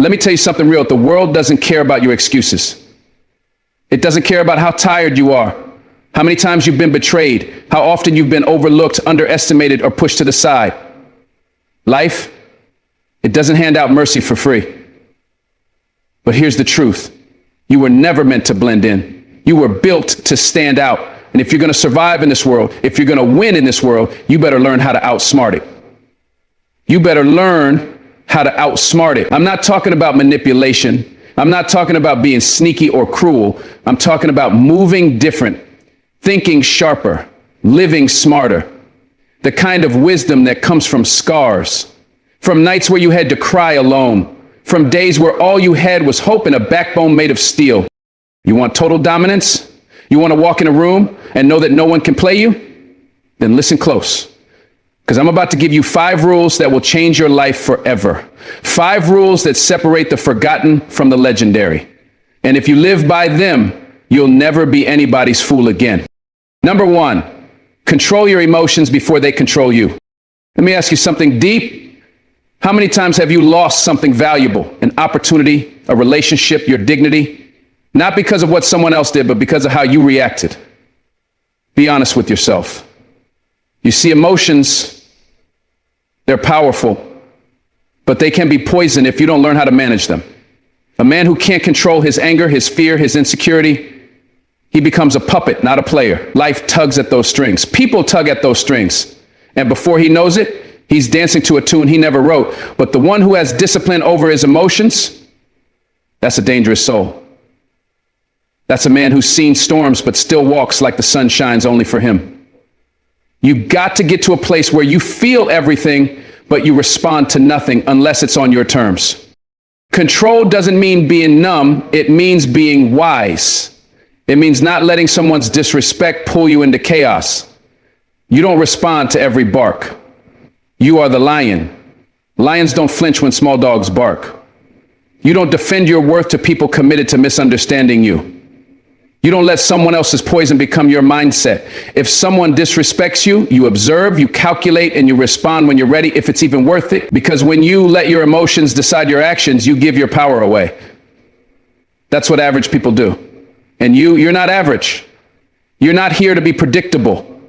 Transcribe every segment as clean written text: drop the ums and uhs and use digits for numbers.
Let me tell you something real. The world doesn't care about your excuses. It doesn't care about how tired you are, how many times you've been betrayed, how often you've been overlooked, underestimated, or pushed to the side. Life, it doesn't hand out mercy for free. But here's the truth. You were never meant to blend in. You were built to stand out. And if you're going to survive in this world, if you're going to win in this world, you better learn how to outsmart it. You better learn how to outsmart it. I'm not talking about manipulation. I'm not talking about being sneaky or cruel. I'm talking about moving different, thinking sharper, living smarter. The kind of wisdom that comes from scars, from nights where you had to cry alone, from days where all you had was hope and a backbone made of steel. You want total dominance? You want to walk in a room and know that no one can play you? Then listen close, because I'm about to give you 5 rules that will change your life forever. 5 rules that separate the forgotten from the legendary. And if you live by them, you'll never be anybody's fool again. Number 1, control your emotions before they control you. Let me ask you something deep. How many times have you lost something valuable, an opportunity, a relationship, your dignity? Not because of what someone else did, but because of how you reacted. Be honest with yourself. You see, emotions, they're powerful, but they can be poison if you don't learn how to manage them. A man who can't control his anger, his fear, his insecurity, he becomes a puppet, not a player. Life tugs at those strings. People tug at those strings. And before he knows it, he's dancing to a tune he never wrote. But the one who has discipline over his emotions, that's a dangerous soul. That's a man who's seen storms but still walks like the sun shines only for him. You've got to get to a place where you feel everything, but you respond to nothing unless it's on your terms. Control doesn't mean being numb. It means being wise. It means not letting someone's disrespect pull you into chaos. You don't respond to every bark. You are the lion. Lions don't flinch when small dogs bark. You don't defend your worth to people committed to misunderstanding you. You don't let someone else's poison become your mindset. If someone disrespects you, you observe, you calculate, and you respond when you're ready, if it's even worth it. Because when you let your emotions decide your actions, you give your power away. That's what average people do. And you're not average. You're not here to be predictable.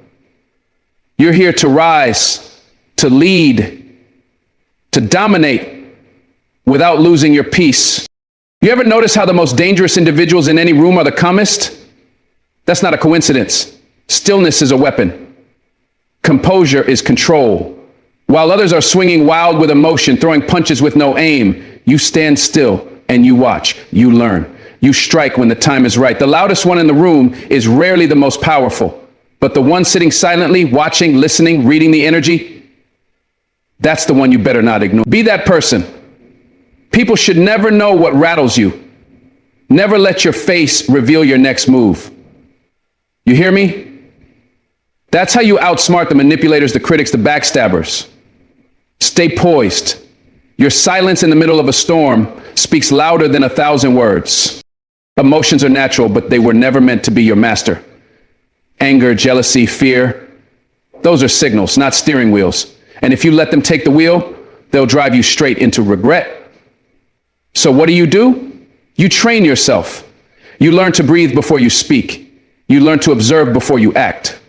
You're here to rise, to lead, to dominate without losing your peace. You ever notice how the most dangerous individuals in any room are the calmest? That's not a coincidence. Stillness is a weapon. Composure is control. While others are swinging wild with emotion, throwing punches with no aim, you stand still and you watch, you learn. You strike when the time is right. The loudest one in the room is rarely the most powerful, but the one sitting silently, watching, listening, reading the energy, that's the one you better not ignore. Be that person. People should never know what rattles you. Never let your face reveal your next move. You hear me? That's how you outsmart the manipulators, the critics, the backstabbers. Stay poised. Your silence in the middle of a storm speaks louder than 1,000 words. Emotions are natural, but they were never meant to be your master. Anger, jealousy, fear, those are signals, not steering wheels. And if you let them take the wheel, they'll drive you straight into regret. So what do? You train yourself. You learn to breathe before you speak. You learn to observe before you act.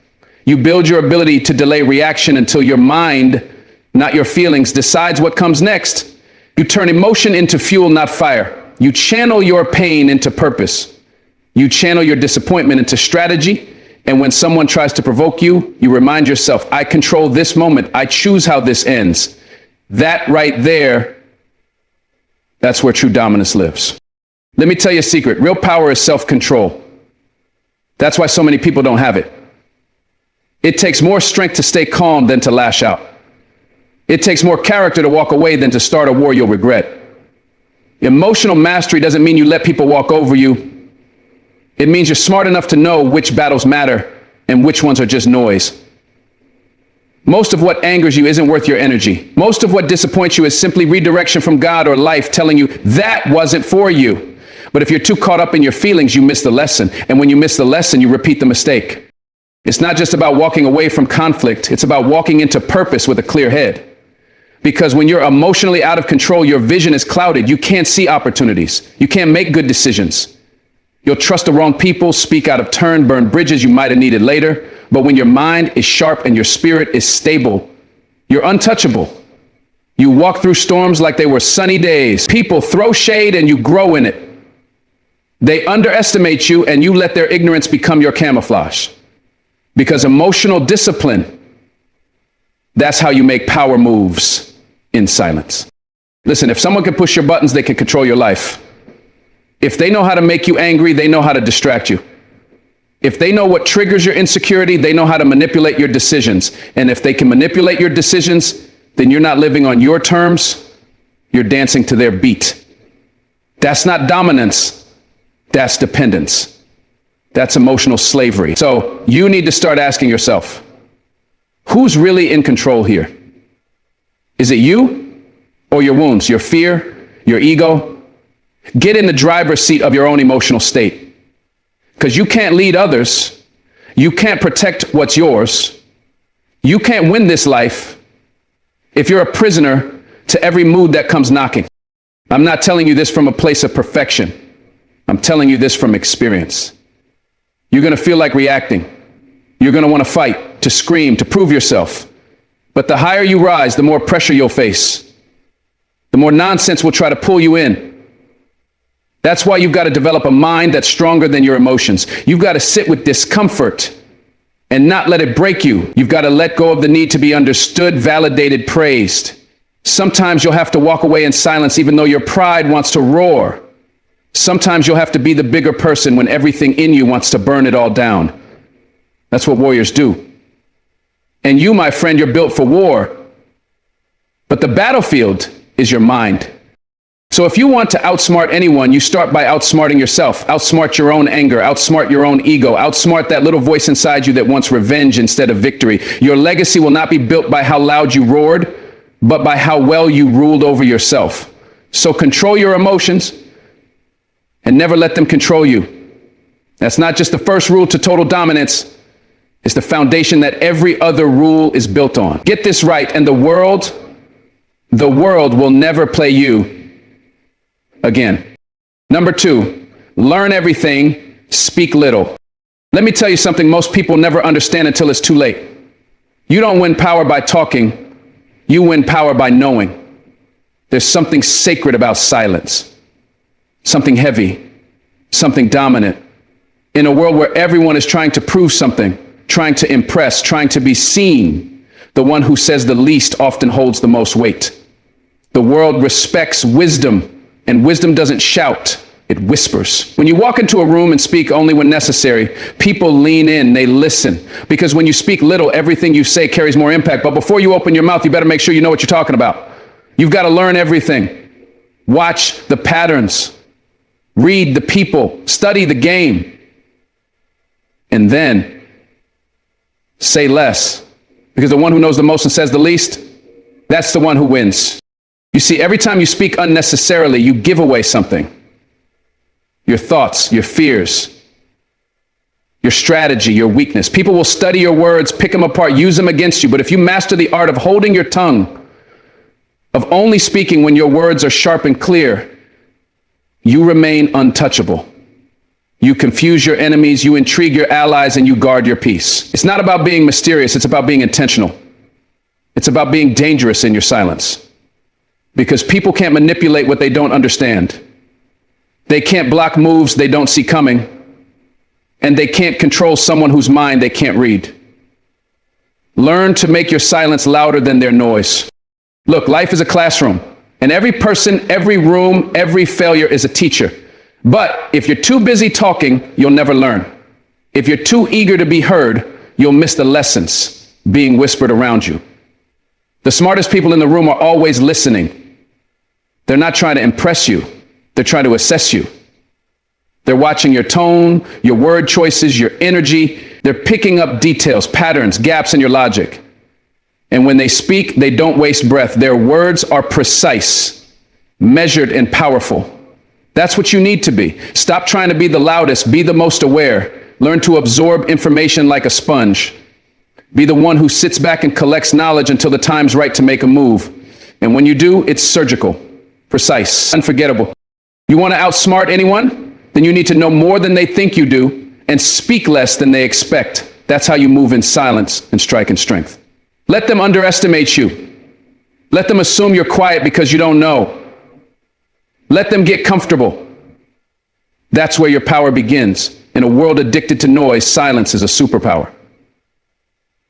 You build your ability to delay reaction until your mind, not your feelings, decides what comes next. You turn emotion into fuel, not fire. You channel your pain into purpose. You channel your disappointment into strategy. And when someone tries to provoke you, you remind yourself, I control this moment. I choose how this ends. That right there, that's where true dominance lives. Let me tell you a secret. Real power is self-control. That's why so many people don't have it. It takes more strength to stay calm than to lash out. It takes more character to walk away than to start a war you'll regret. Emotional mastery doesn't mean you let people walk over you. It means you're smart enough to know which battles matter and which ones are just noise. Most of what angers you isn't worth your energy. Most of what disappoints you is simply redirection from God or life telling you that wasn't for you. But if you're too caught up in your feelings, you miss the lesson. And when you miss the lesson, you repeat the mistake. It's not just about walking away from conflict. It's about walking into purpose with a clear head. Because when you're emotionally out of control, your vision is clouded. You can't see opportunities. You can't make good decisions. You'll trust the wrong people, speak out of turn, burn bridges you might have needed later. But when your mind is sharp and your spirit is stable, you're untouchable. You walk through storms like they were sunny days. People throw shade and you grow in it. They underestimate you and you let their ignorance become your camouflage. Because emotional discipline, that's how you make power moves in silence. Listen, if someone can push your buttons, they can control your life. If they know how to make you angry, they know how to distract you. If they know what triggers your insecurity, they know how to manipulate your decisions. And if they can manipulate your decisions, then you're not living on your terms, you're dancing to their beat. That's not dominance, that's dependence. That's emotional slavery. So you need to start asking yourself, who's really in control here? Is it you or your wounds, your fear, your ego? Get in the driver's seat of your own emotional state. Because you can't lead others. You can't protect what's yours. You can't win this life if you're a prisoner to every mood that comes knocking. I'm not telling you this from a place of perfection. I'm telling you this from experience. You're going to feel like reacting. You're going to want to fight, to scream, to prove yourself. But the higher you rise, the more pressure you'll face. The more nonsense will try to pull you in. That's why you've got to develop a mind that's stronger than your emotions. You've got to sit with discomfort and not let it break you. You've got to let go of the need to be understood, validated, praised. Sometimes you'll have to walk away in silence even though your pride wants to roar. Sometimes you'll have to be the bigger person when everything in you wants to burn it all down. That's what warriors do. And you, my friend, you're built for war. But the battlefield is your mind. So if you want to outsmart anyone, you start by outsmarting yourself. Outsmart your own anger, outsmart your own ego, outsmart that little voice inside you that wants revenge instead of victory. Your legacy will not be built by how loud you roared, but by how well you ruled over yourself. So control your emotions and never let them control you. That's not just the first rule to total dominance. It's the foundation that every other rule is built on. Get this right, and the world will never play you again. Number 2, learn everything, speak little. Let me tell you something most people never understand until it's too late. You don't win power by talking, you win power by knowing. There's something sacred about silence, something heavy, something dominant. In a world where everyone is trying to prove something, trying to impress, trying to be seen, the one who says the least often holds the most weight. The world respects wisdom, and wisdom doesn't shout, it whispers. When you walk into a room and speak only when necessary, people lean in, they listen. Because when you speak little, everything you say carries more impact. But before you open your mouth, you better make sure you know what you're talking about. You've got to learn everything. Watch the patterns. Read the people. Study the game. And then say less. Because the one who knows the most and says the least, that's the one who wins. You see, every time you speak unnecessarily, you give away something. Your thoughts, your fears, your strategy, your weakness. People will study your words, pick them apart, use them against you. But if you master the art of holding your tongue, of only speaking when your words are sharp and clear, you remain untouchable. You confuse your enemies, you intrigue your allies, and you guard your peace. It's not about being mysterious, it's about being intentional. It's about being dangerous in your silence. Because people can't manipulate what they don't understand. They can't block moves they don't see coming. And they can't control someone whose mind they can't read. Learn to make your silence louder than their noise. Look, life is a classroom. And every person, every room, every failure is a teacher. But if you're too busy talking, you'll never learn. If you're too eager to be heard, you'll miss the lessons being whispered around you. The smartest people in the room are always listening. They're not trying to impress you. They're trying to assess you. They're watching your tone, your word choices, your energy. They're picking up details, patterns, gaps in your logic. And when they speak, they don't waste breath. Their words are precise, measured, and powerful. That's what you need to be. Stop trying to be the loudest. Be the most aware. Learn to absorb information like a sponge. Be the one who sits back and collects knowledge until the time's right to make a move. And when you do, it's surgical, precise, unforgettable. You want to outsmart anyone? Then you need to know more than they think you do and speak less than they expect. That's how you move in silence and strike in strength. Let them underestimate you. Let them assume you're quiet because you don't know. Let them get comfortable. That's where your power begins. In a world addicted to noise, silence is a superpower.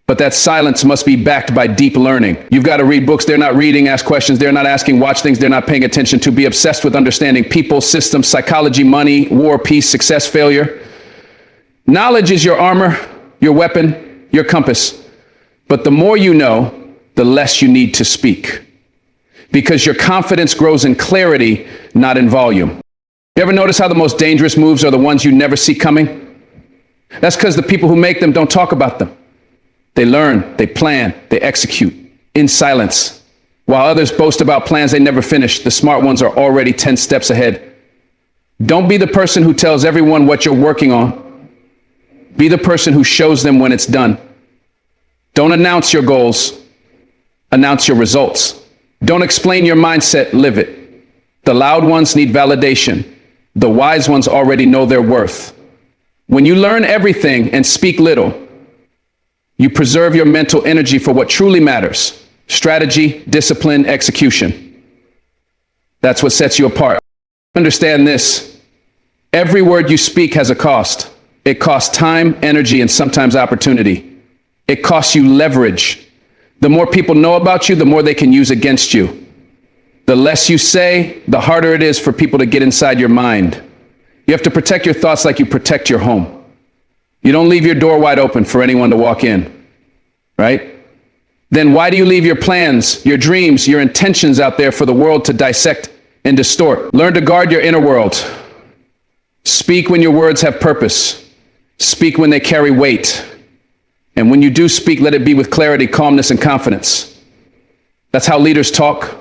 But that silence must be backed by deep learning. You've got to read books they're not reading, ask questions they're not asking, watch things they're not paying attention to, be obsessed with understanding people, systems, psychology, money, war, peace, success, failure. Knowledge is your armor, your weapon, your compass. But the more you know, the less you need to speak. Because your confidence grows in clarity, not in volume. You ever notice how the most dangerous moves are the ones you never see coming? That's because the people who make them don't talk about them. They learn, they plan, they execute in silence. While others boast about plans they never finish, the smart ones are already 10 steps ahead. Don't be the person who tells everyone what you're working on. Be the person who shows them when it's done. Don't announce your goals. Announce your results. Don't explain your mindset, live it. The loud ones need validation. The wise ones already know their worth. When you learn everything and speak little, you preserve your mental energy for what truly matters: strategy, discipline, execution. That's what sets you apart. Understand this. Every word you speak has a cost. It costs time, energy, and sometimes opportunity. It costs you leverage. The more people know about you, the more they can use against you. The less you say, the harder it is for people to get inside your mind. You have to protect your thoughts like you protect your home. You don't leave your door wide open for anyone to walk in, right? Then why do you leave your plans, your dreams, your intentions out there for the world to dissect and distort? Learn to guard your inner world. Speak when your words have purpose. Speak when they carry weight. And when you do speak, let it be with clarity, calmness, and confidence. That's how leaders talk.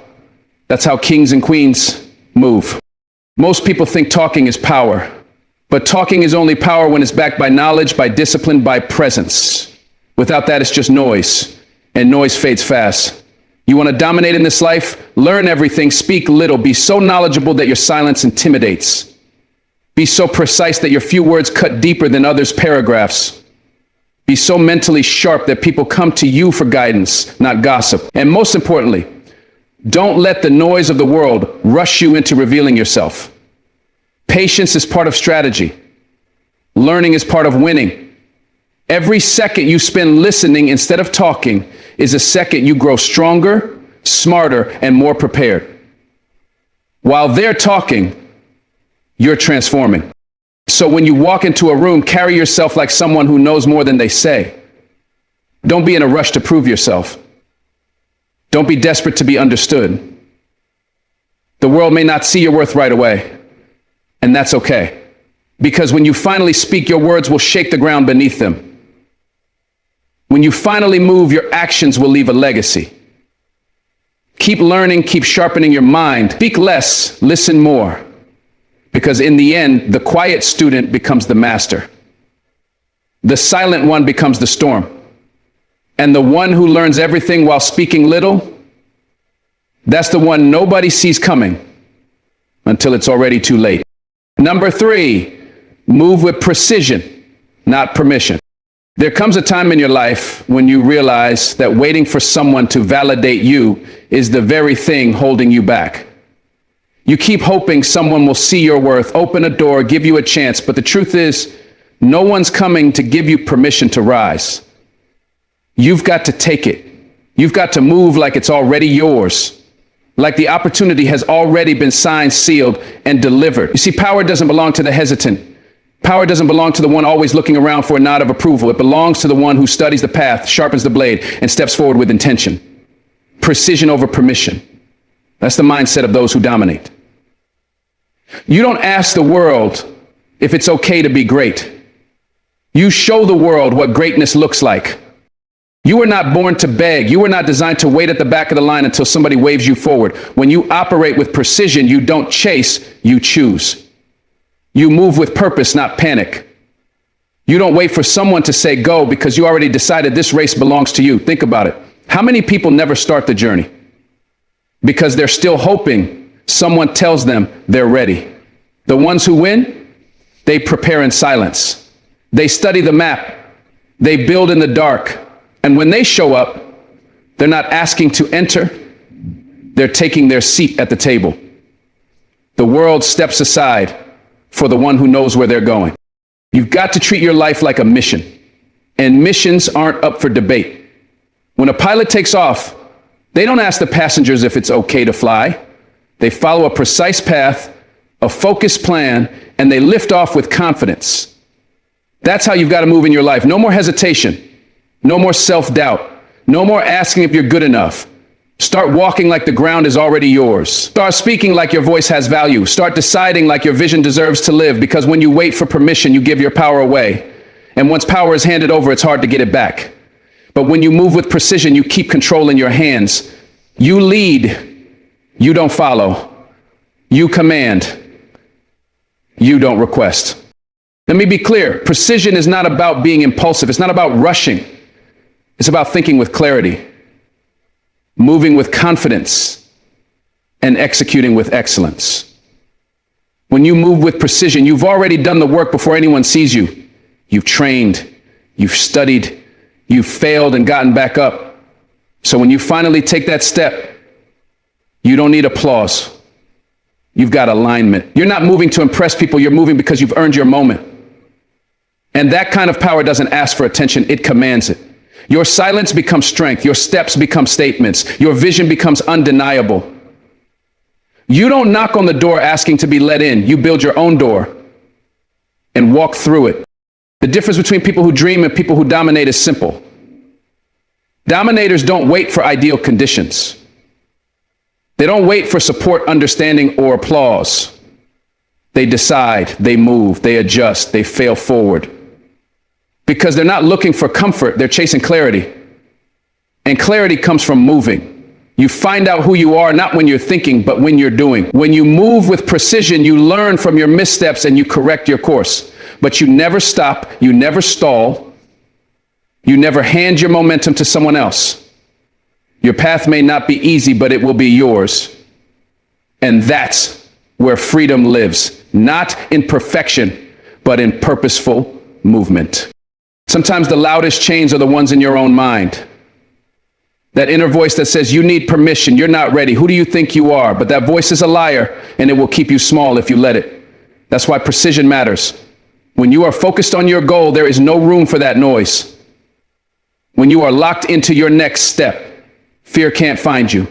That's how kings and queens move. Most people think talking is power. But talking is only power when it's backed by knowledge, by discipline, by presence. Without that, it's just noise, and noise fades fast. You want to dominate in this life? Learn everything, speak little, be so knowledgeable that your silence intimidates. Be so precise that your few words cut deeper than others' paragraphs. Be so mentally sharp that people come to you for guidance, not gossip. And most importantly, don't let the noise of the world rush you into revealing yourself. Patience is part of strategy. Learning is part of winning. Every second you spend listening instead of talking is a second you grow stronger, smarter, and more prepared. While they're talking, you're transforming. So when you walk into a room, carry yourself like someone who knows more than they say. Don't be in a rush to prove yourself. Don't be desperate to be understood. The world may not see your worth right away. And that's okay, because when you finally speak, your words will shake the ground beneath them. When you finally move, your actions will leave a legacy. Keep learning, keep sharpening your mind. Speak less, listen more, because in the end, the quiet student becomes the master. The silent one becomes the storm. And the one who learns everything while speaking little, that's the one nobody sees coming until it's already too late. Number 3, move with precision, not permission. There comes a time in your life when you realize that waiting for someone to validate you is the very thing holding you back. You keep hoping someone will see your worth, open a door, give you a chance, but the truth is, no one's coming to give you permission to rise. You've got to take it. You've got to move like it's already yours. Like the opportunity has already been signed, sealed, and delivered. You see, power doesn't belong to the hesitant. Power doesn't belong to the one always looking around for a nod of approval. It belongs to the one who studies the path, sharpens the blade, and steps forward with intention. Precision over permission. That's the mindset of those who dominate. You don't ask the world if it's okay to be great. You show the world what greatness looks like. You were not born to beg. You were not designed to wait at the back of the line until somebody waves you forward. When you operate with precision, you don't chase, you choose. You move with purpose, not panic. You don't wait for someone to say go because you already decided this race belongs to you. Think about it. How many people never start the journey? because they're still hoping someone tells them they're ready. The ones who win, they prepare in silence. They study the map. They build in the dark. And when they show up, they're not asking to enter. They're taking their seat at the table. The world steps aside for the one who knows where they're going. You've got to treat your life like a mission. And missions aren't up for debate. When a pilot takes off, they don't ask the passengers if it's okay to fly. They follow a precise path, a focused plan, and they lift off with confidence. That's how you've got to move in your life. No more hesitation. No more self-doubt. No more asking if you're good enough. Start walking like the ground is already yours. Start speaking like your voice has value. Start deciding like your vision deserves to live, because when you wait for permission, you give your power away. And once power is handed over, it's hard to get it back. But when you move with precision, you keep control in your hands. You lead. You don't follow. You command. You don't request. Let me be clear. Precision is not about being impulsive. It's not about rushing. It's about thinking with clarity, moving with confidence, and executing with excellence. When you move with precision, you've already done the work before anyone sees you. You've trained, you've studied, you've failed and gotten back up. So when you finally take that step, you don't need applause. You've got alignment. You're not moving to impress people. You're moving because you've earned your moment. And that kind of power doesn't ask for attention. It commands it. Your silence becomes strength. Your steps become statements. Your vision becomes undeniable. You don't knock on the door asking to be let in. You build your own door and walk through it. The difference between people who dream and people who dominate is simple. Dominators don't wait for ideal conditions. They don't wait for support, understanding, or applause. They decide, they move, they adjust, they fail forward. Because they're not looking for comfort, they're chasing clarity. And clarity comes from moving. You find out who you are, not when you're thinking, but when you're doing. When you move with precision, you learn from your missteps and you correct your course. But you never stop, you never stall, you never hand your momentum to someone else. Your path may not be easy, but it will be yours. And that's where freedom lives, not in perfection, but in purposeful movement. Sometimes the loudest chains are the ones in your own mind. That inner voice that says, you need permission, you're not ready, who do you think you are? But that voice is a liar, and it will keep you small if you let it. That's why precision matters. When you are focused on your goal, there is no room for that noise. When you are locked into your next step, fear can't find you.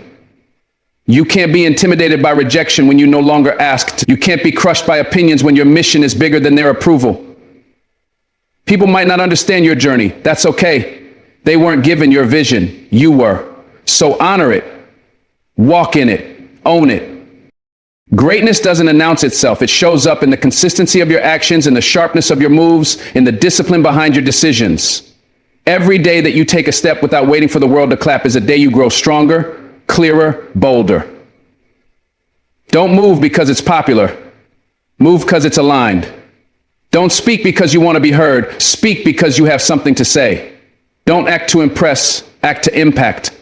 You can't be intimidated by rejection when you no longer asked. You can't be crushed by opinions when your mission is bigger than their approval. People might not understand your journey. That's okay. They weren't given your vision. You were. So honor it. Walk in it. Own it. Greatness doesn't announce itself. It shows up in the consistency of your actions, in the sharpness of your moves, in the discipline behind your decisions. Every day that you take a step without waiting for the world to clap is a day you grow stronger, clearer, bolder. Don't move because it's popular. Move because it's aligned. Don't speak because you want to be heard. Speak because you have something to say. Don't act to impress, act to impact.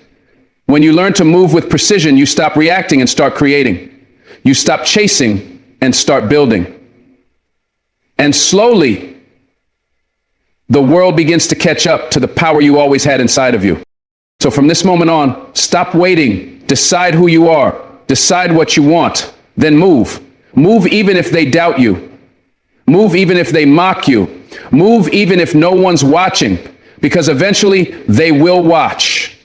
When you learn to move with precision, you stop reacting and start creating. You stop chasing and start building. And slowly, the world begins to catch up to the power you always had inside of you. So from this moment on, stop waiting. Decide who you are. Decide what you want. Then move. Move even if they doubt you. Move even if they mock you. Move even if no one's watching. Because eventually they will watch.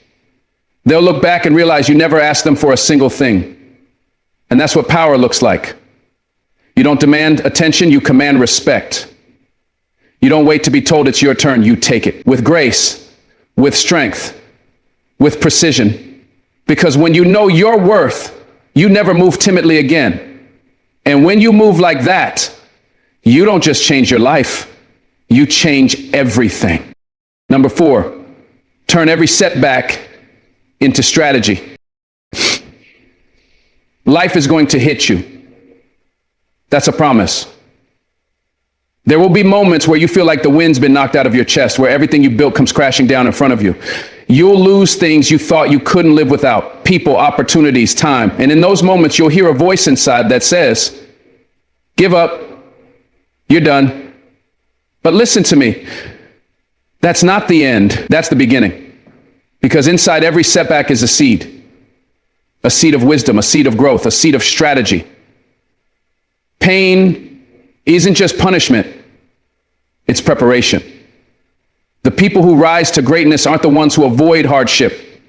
They'll look back and realize you never asked them for a single thing. And that's what power looks like. You don't demand attention, you command respect. You don't wait to be told it's your turn, you take it. With grace, with strength, with precision. Because when you know your worth, you never move timidly again. And when you move like that, you don't just change your life, you change everything. Number 4, turn every setback into strategy. Life is going to hit you. That's a promise. There will be moments where you feel like the wind's been knocked out of your chest, where everything you built comes crashing down in front of you. You'll lose things you thought you couldn't live without: people, opportunities, time. And in those moments, you'll hear a voice inside that says, give up, you're done. But listen to me, that's not the end, that's the beginning. Because inside every setback is a seed of wisdom, a seed of growth, a seed of strategy. Pain isn't just punishment, it's preparation. The people who rise to greatness aren't the ones who avoid hardship.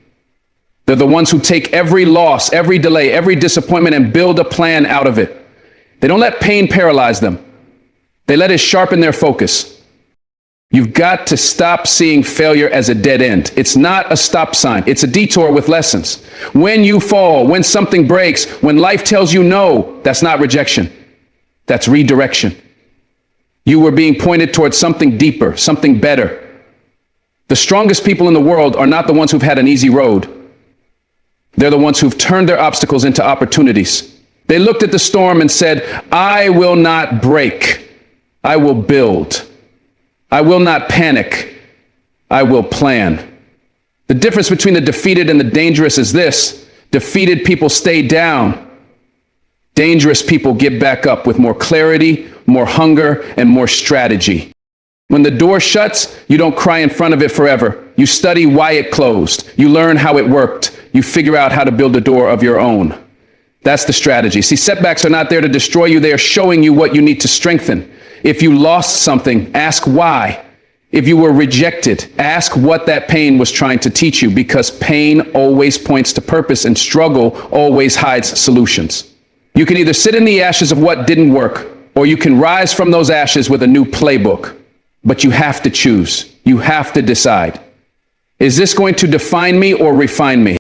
They're the ones who take every loss, every delay, every disappointment and build a plan out of it. They don't let pain paralyze them. They let it sharpen their focus. You've got to stop seeing failure as a dead end. It's not a stop sign. It's a detour with lessons. When you fall, when something breaks, when life tells you no, that's not rejection. That's redirection. You were being pointed towards something deeper, something better. The strongest people in the world are not the ones who've had an easy road. They're the ones who've turned their obstacles into opportunities. They looked at the storm and said, I will not break. I will build. I will not panic. I will plan. The difference between the defeated and the dangerous is this: defeated people stay down. Dangerous people get back up with more clarity, more hunger, and more strategy. When the door shuts, you don't cry in front of it forever. You study why it closed. You learn how it worked. You figure out how to build a door of your own. That's the strategy. See, setbacks are not there to destroy you. They are showing you what you need to strengthen. If you lost something, ask why. If you were rejected, ask what that pain was trying to teach you, because pain always points to purpose and struggle always hides solutions. You can either sit in the ashes of what didn't work, or you can rise from those ashes with a new playbook. But you have to choose. You have to decide. Is this going to define me or refine me?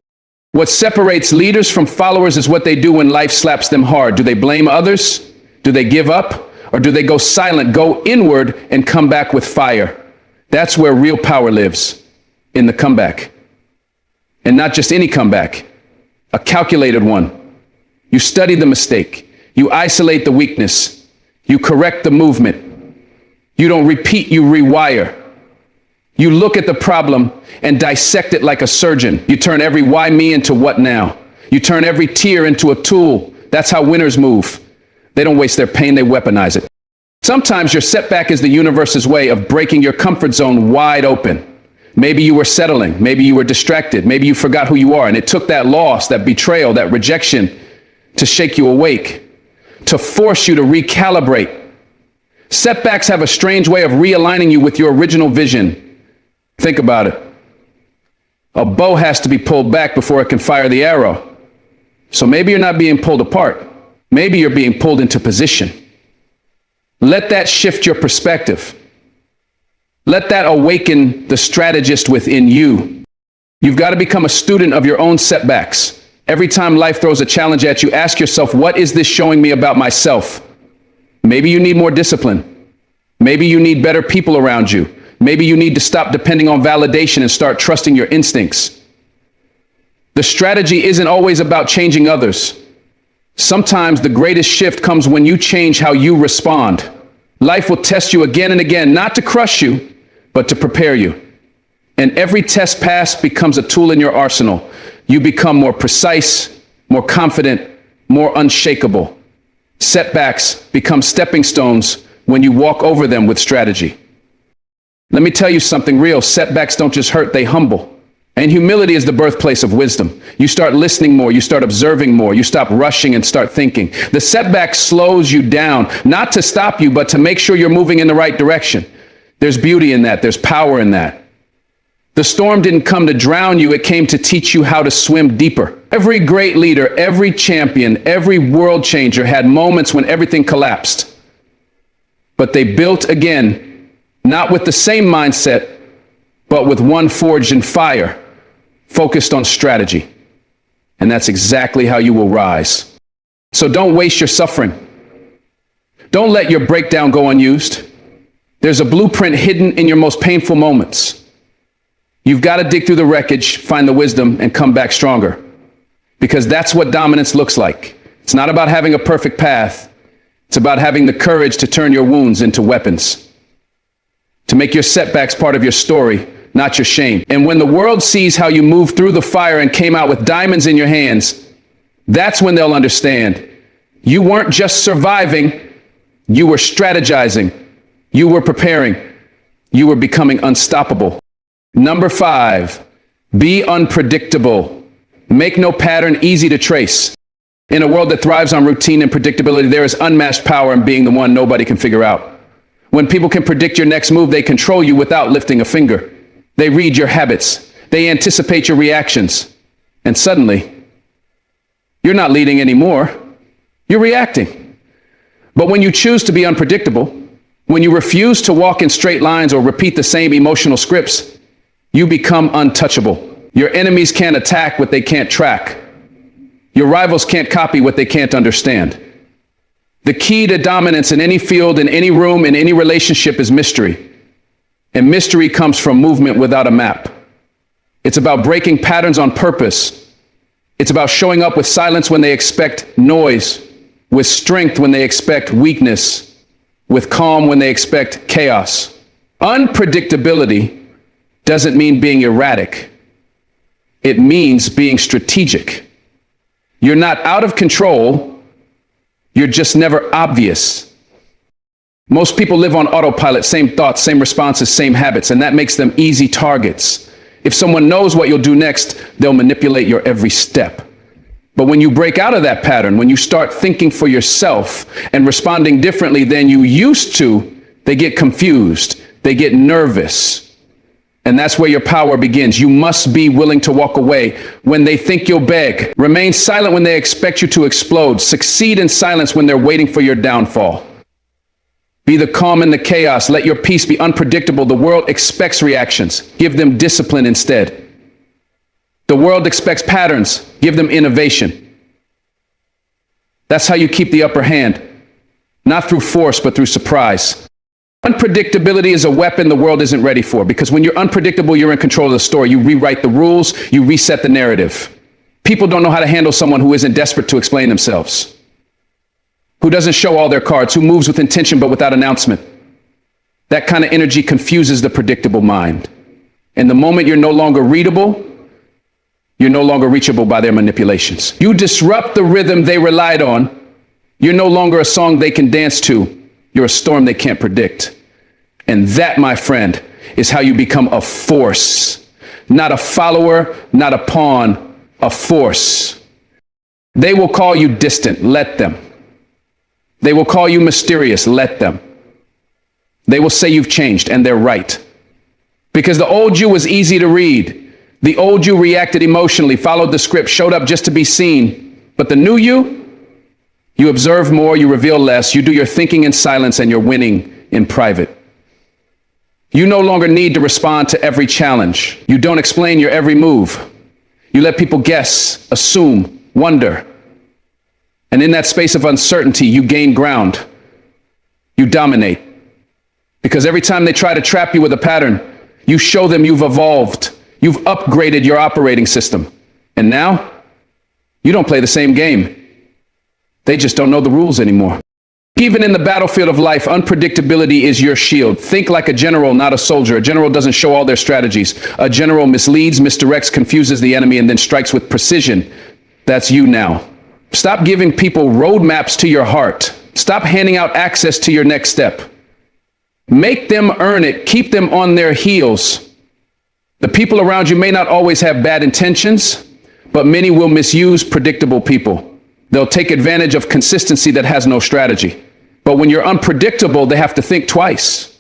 What separates leaders from followers is what they do when life slaps them hard. Do they blame others? Do they give up? Or do they go silent, go inward, and come back with fire? That's where real power lives, in the comeback. And not just any comeback, a calculated one. You study the mistake. You isolate the weakness. You correct the movement. You don't repeat, you rewire. You look at the problem and dissect it like a surgeon. You turn every why me into what now. You turn every tear into a tool. That's how winners move. They don't waste their pain, they weaponize it. Sometimes your setback is the universe's way of breaking your comfort zone wide open. Maybe you were settling, maybe you were distracted, maybe you forgot who you are, and it took that loss, that betrayal, that rejection to shake you awake, to force you to recalibrate. Setbacks have a strange way of realigning you with your original vision. Think about it. A bow has to be pulled back before it can fire the arrow. So maybe you're not being pulled apart. Maybe you're being pulled into position. Let that shift your perspective. Let that awaken the strategist within you. You've got to become a student of your own setbacks. Every time life throws a challenge at you, ask yourself, what is this showing me about myself? Maybe you need more discipline. Maybe you need better people around you. Maybe you need to stop depending on validation and start trusting your instincts. The strategy isn't always about changing others. Sometimes the greatest shift comes when you change how you respond. Life will test you again and again, not to crush you, but to prepare you. And every test passed becomes a tool in your arsenal. You become more precise, more confident, more unshakable. Setbacks become stepping stones when you walk over them with strategy. Let me tell you something real. Setbacks don't just hurt, they humble. And humility is the birthplace of wisdom. You start listening more, you start observing more, you stop rushing and start thinking. The setback slows you down, not to stop you, but to make sure you're moving in the right direction. There's beauty in that, there's power in that. The storm didn't come to drown you, it came to teach you how to swim deeper. Every great leader, every champion, every world changer had moments when everything collapsed. But they built again, not with the same mindset, but with one forged in fire, focused on strategy. And that's exactly how you will rise. So don't waste your suffering. Don't let your breakdown go unused. There's a blueprint hidden in your most painful moments. You've got to dig through the wreckage, find the wisdom, and come back stronger. Because that's what dominance looks like. It's not about having a perfect path. It's about having the courage to turn your wounds into weapons. To make your setbacks part of your story, not your shame. And when the world sees how you moved through the fire and came out with diamonds in your hands, that's when they'll understand. You weren't just surviving, you were strategizing, you were preparing, you were becoming unstoppable. Number 5, be unpredictable. Make no pattern easy to trace. In a world that thrives on routine and predictability, there is unmatched power in being the one nobody can figure out. When people can predict your next move, they control you without lifting a finger. They read your habits. They anticipate your reactions. And suddenly, you're not leading anymore. You're reacting. But when you choose to be unpredictable, when you refuse to walk in straight lines or repeat the same emotional scripts, you become untouchable. Your enemies can't attack what they can't track. Your rivals can't copy what they can't understand. The key to dominance in any field, in any room, in any relationship is mystery. And mystery comes from movement without a map. It's about breaking patterns on purpose. It's about showing up with silence when they expect noise, with strength when they expect weakness, with calm when they expect chaos. Unpredictability doesn't mean being erratic. It means being strategic. You're not out of control. You're just never obvious. Most people live on autopilot, same thoughts, same responses, same habits, and that makes them easy targets. If someone knows what you'll do next, they'll manipulate your every step. But when you break out of that pattern, when you start thinking for yourself and responding differently than you used to, they get confused, they get nervous. And that's where your power begins. You must be willing to walk away when they think you'll beg. Remain silent when they expect you to explode. Succeed in silence when they're waiting for your downfall. Be the calm in the chaos. Let your peace be unpredictable. The world expects reactions. Give them discipline instead. The world expects patterns. Give them innovation. That's how you keep the upper hand. Not through force, but through surprise. Unpredictability is a weapon the world isn't ready for, because when you're unpredictable, you're in control of the story. You rewrite the rules. You reset the narrative. People don't know how to handle someone who isn't desperate to explain themselves, who doesn't show all their cards, who moves with intention but without announcement. That kind of energy confuses the predictable mind. And the moment you're no longer readable, you're no longer reachable by their manipulations. You disrupt the rhythm they relied on. You're no longer a song they can dance to. You're a storm they can't predict. And that, my friend, is how you become a force. Not a follower, not a pawn, a force. They will call you distant. Let them. They will call you mysterious. Let them. They will say you've changed, and they're right. Because the old you was easy to read. The old you reacted emotionally, followed the script, showed up just to be seen. But the new you observe more, you reveal less, you do your thinking in silence, and you're winning in private. You no longer need to respond to every challenge. You don't explain your every move. You let people guess, assume, wonder. And in that space of uncertainty, you gain ground. You dominate. Because every time they try to trap you with a pattern, you show them you've evolved. You've upgraded your operating system. And now, you don't play the same game. They just don't know the rules anymore. Even in the battlefield of life, unpredictability is your shield. Think like a general, not a soldier. A general doesn't show all their strategies. A general misleads, misdirects, confuses the enemy, and then strikes with precision. That's you now. Stop giving people roadmaps to your heart. Stop handing out access to your next step. Make them earn it. Keep them on their heels. The people around you may not always have bad intentions, but many will misuse predictable people. They'll take advantage of consistency that has no strategy. But when you're unpredictable, they have to think twice.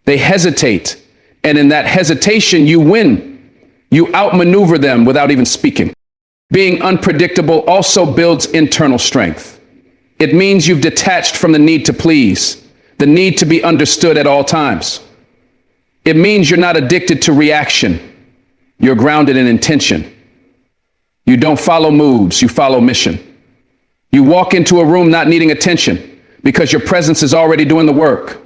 They hesitate. And in that hesitation, you win. You outmaneuver them without even speaking. Being unpredictable also builds internal strength. It means you've detached from the need to please, the need to be understood at all times. It means you're not addicted to reaction. You're grounded in intention. You don't follow moods, you follow mission. You walk into a room not needing attention because your presence is already doing the work.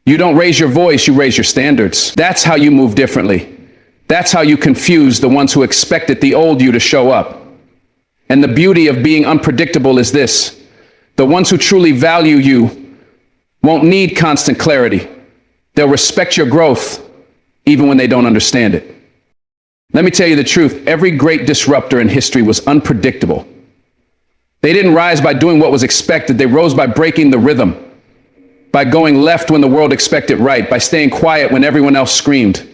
You don't raise your voice, you raise your standards. That's how you move differently. That's how you confuse the ones who expected the old you to show up. And the beauty of being unpredictable is this: the ones who truly value you won't need constant clarity. They'll respect your growth. even when they don't understand it. Let me tell you the truth. Every great disruptor in history was unpredictable. They didn't rise by doing what was expected. They rose by breaking the rhythm, by going left when the world expected right, by staying quiet when everyone else screamed,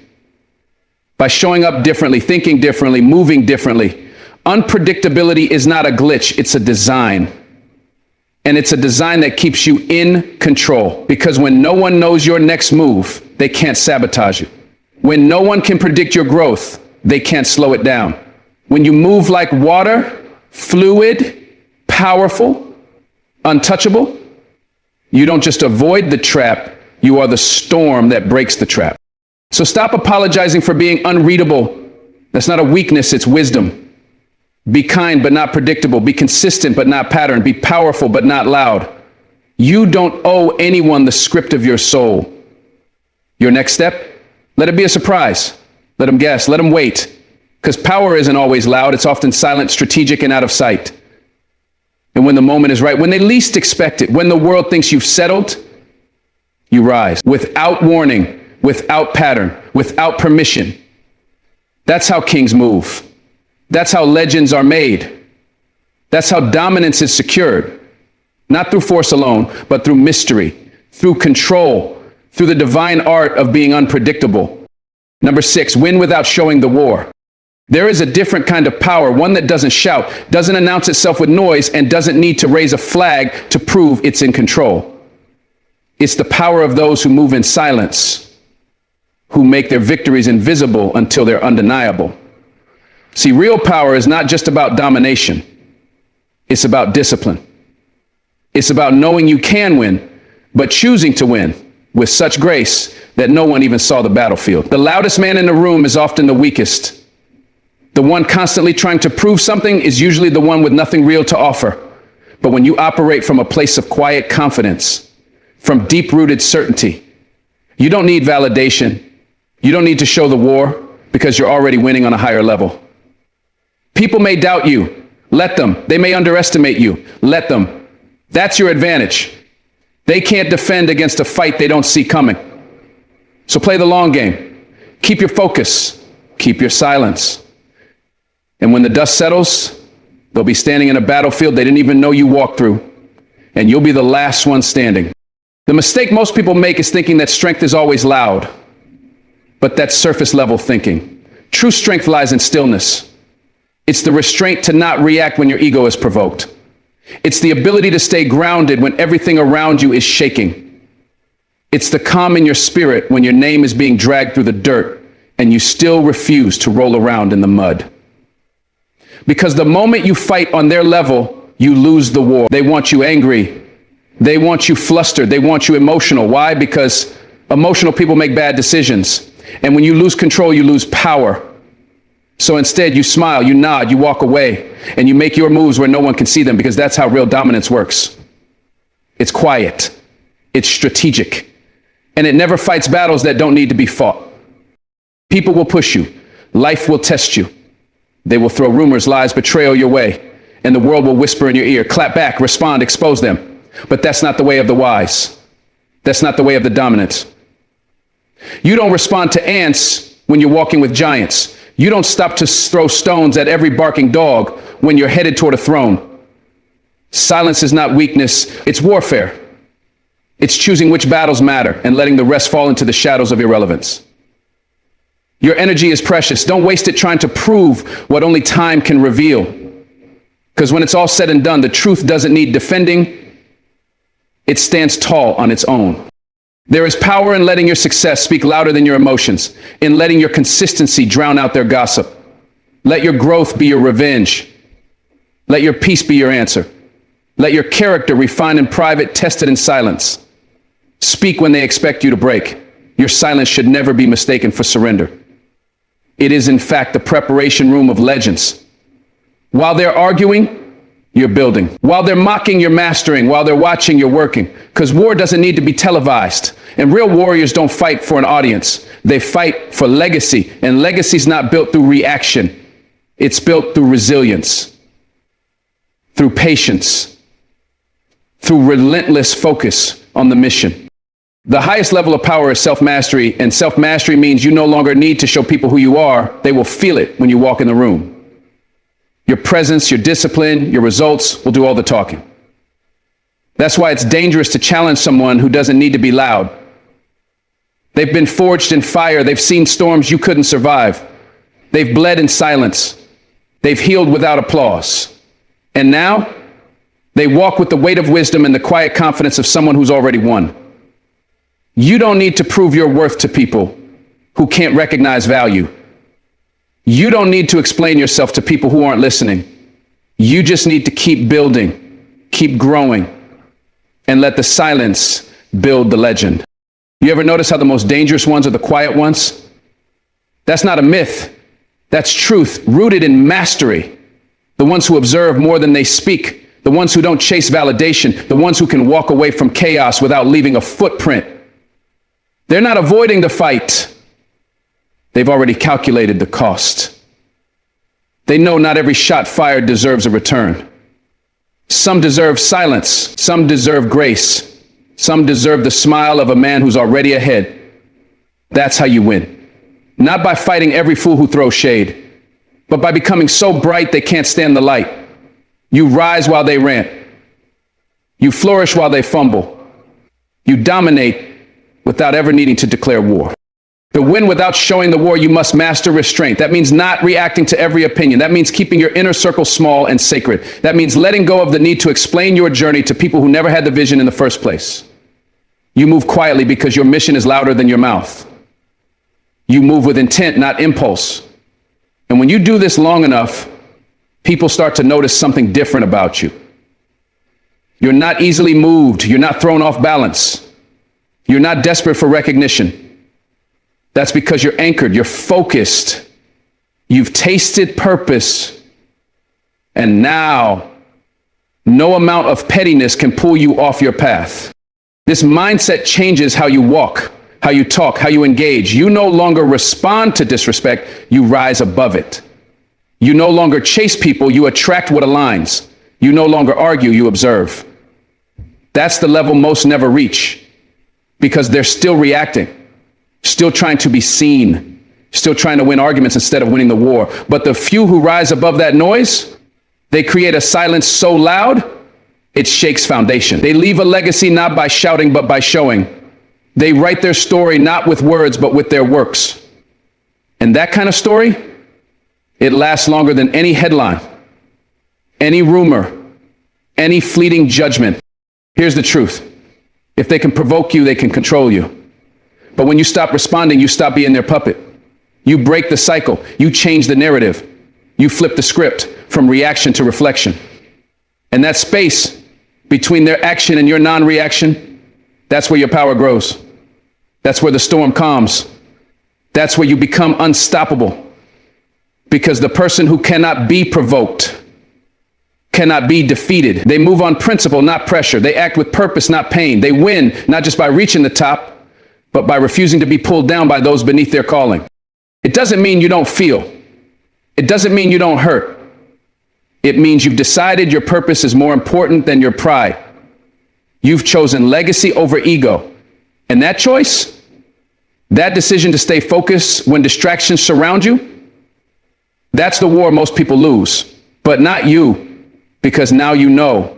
by showing up differently, thinking differently, moving differently. Unpredictability is not a glitch, it's a design. And it's a design that keeps you in control, because when no one knows your next move, they can't sabotage you. When no one can predict your growth, they can't slow it down. When you move like water, fluid, powerful, untouchable, you don't just avoid the trap, you are the storm that breaks the trap. So stop apologizing for being unreadable. That's not a weakness, it's wisdom. Be kind but not predictable. Be consistent but not patterned. Be powerful but not loud. You don't owe anyone the script of your soul. Your next step? Let it be a surprise. Let them guess. Let them wait. Because power isn't always loud. It's often silent, strategic, and out of sight. And when the moment is right, when they least expect it, when the world thinks you've settled, you rise. Without warning, without pattern, without permission. That's how kings move. That's how legends are made. That's how dominance is secured. Not through force alone, but through mystery, through control, through the divine art of being unpredictable. Number 6, win without showing the war. There is a different kind of power, one that doesn't shout, doesn't announce itself with noise, and doesn't need to raise a flag to prove it's in control. It's the power of those who move in silence, who make their victories invisible until they're undeniable. See, real power is not just about domination. It's about discipline. It's about knowing you can win, but choosing to win with such grace that no one even saw the battlefield. The loudest man in the room is often the weakest. The one constantly trying to prove something is usually the one with nothing real to offer. But when you operate from a place of quiet confidence, from deep-rooted certainty, you don't need validation. You don't need to show the war because you're already winning on a higher level. People may doubt you. Let them. They may underestimate you. Let them. That's your advantage. They can't defend against a fight they don't see coming. So play the long game. Keep your focus. Keep your silence. And when the dust settles, they'll be standing in a battlefield they didn't even know you walked through, and you'll be the last one standing. The mistake most people make is thinking that strength is always loud, but that's surface level thinking. True strength lies in stillness. It's the restraint to not react when your ego is provoked. It's the ability to stay grounded when everything around you is shaking. It's the calm in your spirit when your name is being dragged through the dirt and you still refuse to roll around in the mud. Because the moment you fight on their level, you lose the war. They want you angry. They want you flustered. They want you emotional. Why? Because emotional people make bad decisions. And when you lose control, you lose power. So instead, you smile, you nod, you walk away, and you make your moves where no one can see them, because that's how real dominance works. It's quiet. It's strategic. And it never fights battles that don't need to be fought. People will push you. Life will test you. They will throw rumors, lies, betrayal your way, and the world will whisper in your ear. Clap back, respond, expose them. But that's not the way of the wise. That's not the way of the dominant. You don't respond to ants when you're walking with giants. You don't stop to throw stones at every barking dog when you're headed toward a throne. Silence is not weakness, it's warfare. It's choosing which battles matter and letting the rest fall into the shadows of irrelevance. Your energy is precious. Don't waste it trying to prove what only time can reveal. Because when it's all said and done, the truth doesn't need defending. It stands tall on its own. There is power in letting your success speak louder than your emotions, in letting your consistency drown out their gossip. Let your growth be your revenge. Let your peace be your answer. Let your character, refined in private, tested in silence. Speak when they expect you to break. Your silence should never be mistaken for surrender. It is, in fact, the preparation room of legends. While they're arguing, you're building. While they're mocking, you're mastering. While they're watching, you're working. Because war doesn't need to be televised. And real warriors don't fight for an audience. They fight for legacy. And legacy's not built through reaction. It's built through resilience, through patience, through relentless focus on the mission. The highest level of power is self-mastery, and self-mastery means you no longer need to show people who you are. They will feel it when you walk in the room. Your presence, your discipline, your results will do all the talking. That's why it's dangerous to challenge someone who doesn't need to be loud. They've been forged in fire. They've seen storms you couldn't survive. They've bled in silence. They've healed without applause. And now they walk with the weight of wisdom and the quiet confidence of someone who's already won. You don't need to prove your worth to people who can't recognize value. You don't need to explain yourself to people who aren't listening. You just need to keep building, keep growing, and let the silence build the legend. You ever notice how the most dangerous ones are the quiet ones? That's not a myth. That's truth rooted in mastery. The ones who observe more than they speak, the ones who don't chase validation, the ones who can walk away from chaos without leaving a footprint. They're not avoiding the fight. They've already calculated the cost. They know not every shot fired deserves a return. Some deserve silence. Some deserve grace. Some deserve the smile of a man who's already ahead. That's how you win. Not by fighting every fool who throws shade, but by becoming so bright they can't stand the light. You rise while they rant. You flourish while they fumble. You dominate without ever needing to declare war. To win without showing the war, you must master restraint. That means not reacting to every opinion. That means keeping your inner circle small and sacred. That means letting go of the need to explain your journey to people who never had the vision in the first place. You move quietly because your mission is louder than your mouth. You move with intent, not impulse. And when you do this long enough, people start to notice something different about you. You're not easily moved. You're not thrown off balance. You're not desperate for recognition. That's because you're anchored, you're focused, you've tasted purpose, and now no amount of pettiness can pull you off your path. This mindset changes how you walk, how you talk, how you engage. You no longer respond to disrespect, you rise above it. You no longer chase people, you attract what aligns. You no longer argue, you observe. That's the level most never reach, because they're still reacting. Still trying to be seen, still trying to win arguments instead of winning the war. But the few who rise above that noise, they create a silence so loud, it shakes foundation. They leave a legacy not by shouting, but by showing. They write their story not with words, but with their works. And that kind of story, it lasts longer than any headline, any rumor, any fleeting judgment. Here's the truth. If they can provoke you, they can control you. But when you stop responding, you stop being their puppet. You break the cycle. You change the narrative. You flip the script from reaction to reflection. And that space between their action and your non-reaction, that's where your power grows. That's where the storm calms. That's where you become unstoppable. Because the person who cannot be provoked cannot be defeated. They move on principle, not pressure. They act with purpose, not pain. They win, not just by reaching the top, but by refusing to be pulled down by those beneath their calling. It doesn't mean you don't feel. It doesn't mean you don't hurt. It means you've decided your purpose is more important than your pride. You've chosen legacy over ego. And that choice, that decision to stay focused when distractions surround you, that's the war most people lose. But not you, because now you know.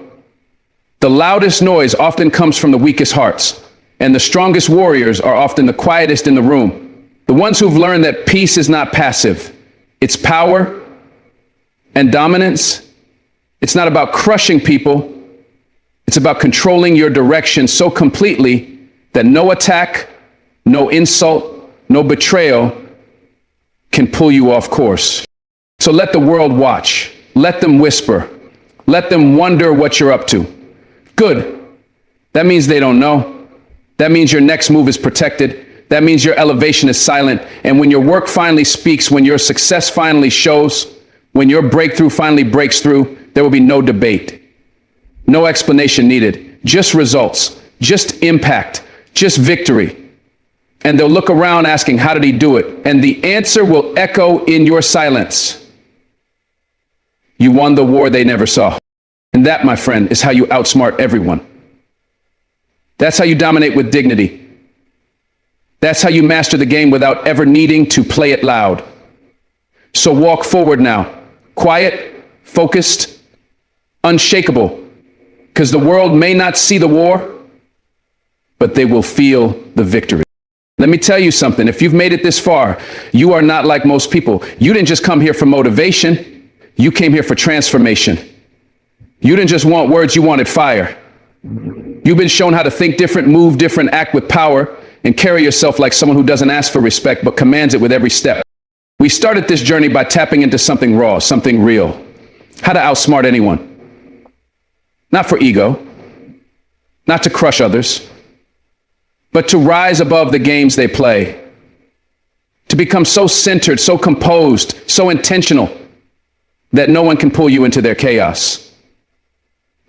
The loudest noise often comes from the weakest hearts. And the strongest warriors are often the quietest in the room. The ones who've learned that peace is not passive. It's power and dominance. It's not about crushing people. It's about controlling your direction so completely that no attack, no insult, no betrayal can pull you off course. So let the world watch. Let them whisper. Let them wonder what you're up to. Good. That means they don't know. That means your next move is protected. That means your elevation is silent. And when your work finally speaks, when your success finally shows, when your breakthrough finally breaks through, there will be no debate, no explanation needed, just results, just impact, just victory. And they'll look around asking, how did he do it? And the answer will echo in your silence. You won the war they never saw. And that, my friend, is how you outsmart everyone. That's how you dominate with dignity. That's how you master the game without ever needing to play it loud. So walk forward now, quiet, focused, unshakable, because the world may not see the war, but they will feel the victory. Let me tell you something. If you've made it this far, you are not like most people. You didn't just come here for motivation. You came here for transformation. You didn't just want words, you wanted fire. You've been shown how to think different, move different, act with power, and carry yourself like someone who doesn't ask for respect, but commands it with every step. We started this journey by tapping into something raw, something real. How to outsmart anyone. Not for ego, not to crush others, but to rise above the games they play. To become so centered, so composed, so intentional that no one can pull you into their chaos.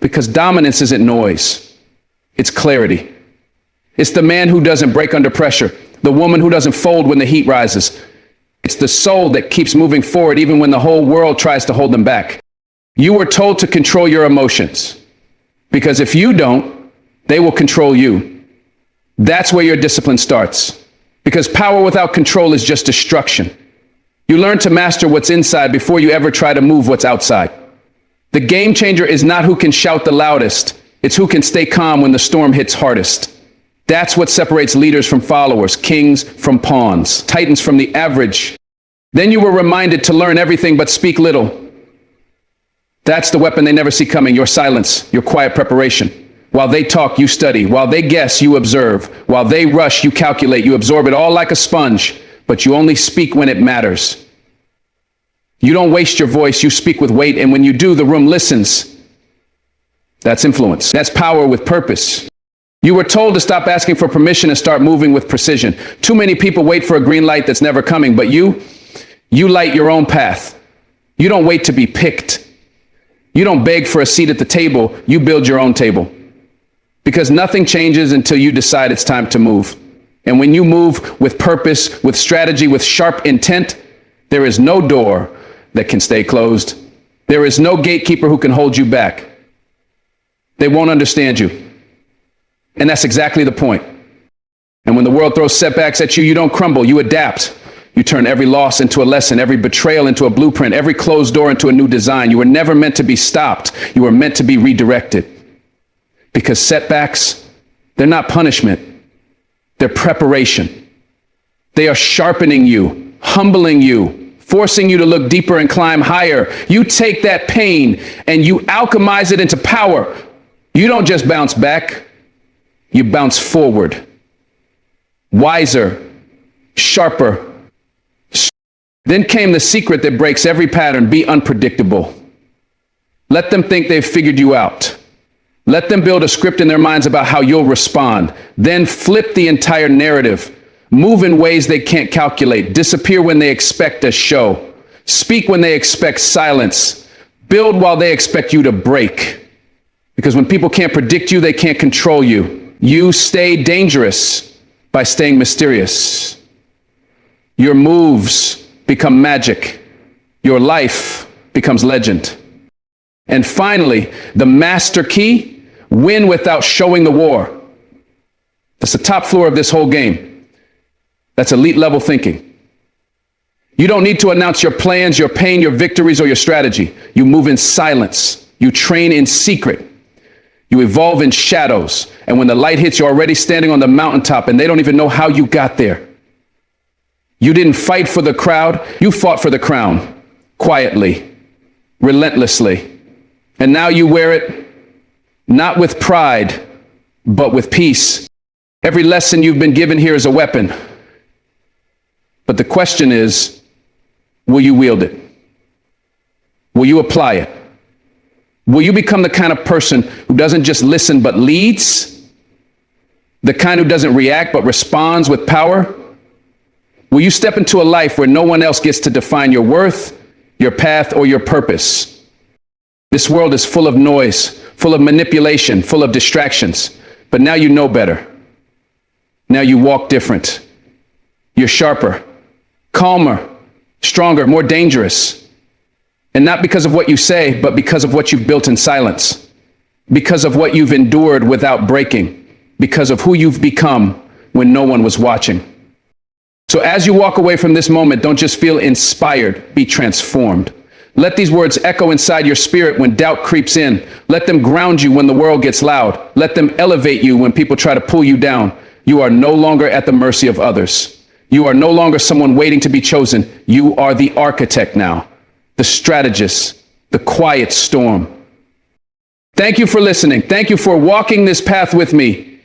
Because dominance isn't noise, it's clarity. It's the man who doesn't break under pressure, the woman who doesn't fold when the heat rises. It's the soul that keeps moving forward even when the whole world tries to hold them back. You were told to control your emotions, because if you don't, they will control you. That's where your discipline starts, because power without control is just destruction. You learn to master what's inside before you ever try to move what's outside. The game changer is not who can shout the loudest, it's who can stay calm when the storm hits hardest. That's what separates leaders from followers, kings from pawns, titans from the average. Then you were reminded to learn everything but speak little. That's the weapon they never see coming, your silence, your quiet preparation. While they talk, you study. While they guess, you observe. While they rush, you calculate. You absorb it all like a sponge, but you only speak when it matters. You don't waste your voice, you speak with weight, and when you do, the room listens. That's influence. That's power with purpose. You were told to stop asking for permission and start moving with precision. Too many people wait for a green light that's never coming, but you light your own path. You don't wait to be picked. You don't beg for a seat at the table, you build your own table. Because nothing changes until you decide it's time to move. And when you move with purpose, with strategy, with sharp intent, there is no door that can stay closed. There is no gatekeeper who can hold you back. They won't understand you. And that's exactly the point. And when the world throws setbacks at you, you don't crumble, you adapt. You turn every loss into a lesson, every betrayal into a blueprint, every closed door into a new design. You were never meant to be stopped. You were meant to be redirected. Because setbacks, they're not punishment. They're preparation. They are sharpening you, humbling you, forcing you to look deeper and climb higher. You take that pain and you alchemize it into power. You don't just bounce back, you bounce forward. Wiser, sharper. Then came the secret that breaks every pattern: be unpredictable. Let them think they've figured you out. Let them build a script in their minds about how you'll respond. Then flip the entire narrative. Move in ways they can't calculate. Disappear when they expect a show. Speak when they expect silence. Build while they expect you to break. Because when people can't predict you, they can't control you. You stay dangerous by staying mysterious. Your moves become magic. Your life becomes legend. And finally, the master key: win without showing the war. That's the top floor of this whole game. That's elite level thinking. You don't need to announce your plans, your pain, your victories, or your strategy. You move in silence. You train in secret. You evolve in shadows. And when the light hits, you're already standing on the mountaintop and they don't even know how you got there. You didn't fight for the crowd. You fought for the crown. Quietly, relentlessly. And now you wear it, not with pride, but with peace. Every lesson you've been given here is a weapon. But the question is, will you wield it? Will you apply it? Will you become the kind of person who doesn't just listen but leads? The kind who doesn't react but responds with power? Will you step into a life where no one else gets to define your worth, your path, or your purpose? This world is full of noise, full of manipulation, full of distractions. But now you know better. Now you walk different. You're sharper, calmer, stronger, more dangerous. And not because of what you say, but because of what you've built in silence. Because of what you've endured without breaking. Because of who you've become when no one was watching. So as you walk away from this moment, don't just feel inspired, be transformed. Let these words echo inside your spirit when doubt creeps in. Let them ground you when the world gets loud. Let them elevate you when people try to pull you down. You are no longer at the mercy of others. You are no longer someone waiting to be chosen. You are the architect now, the strategist, the quiet storm. Thank you for listening. Thank you for walking this path with me.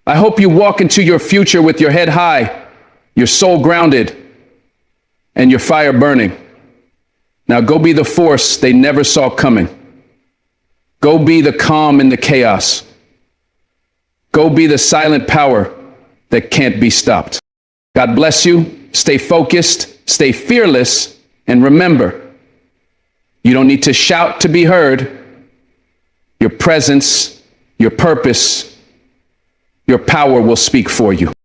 I hope you walk into your future with your head high, your soul grounded, and your fire burning. Now go be the force they never saw coming. Go be the calm in the chaos. Go be the silent power that can't be stopped. God bless you. Stay focused, stay fearless, and remember, you don't need to shout to be heard. Your presence, your purpose, your power will speak for you.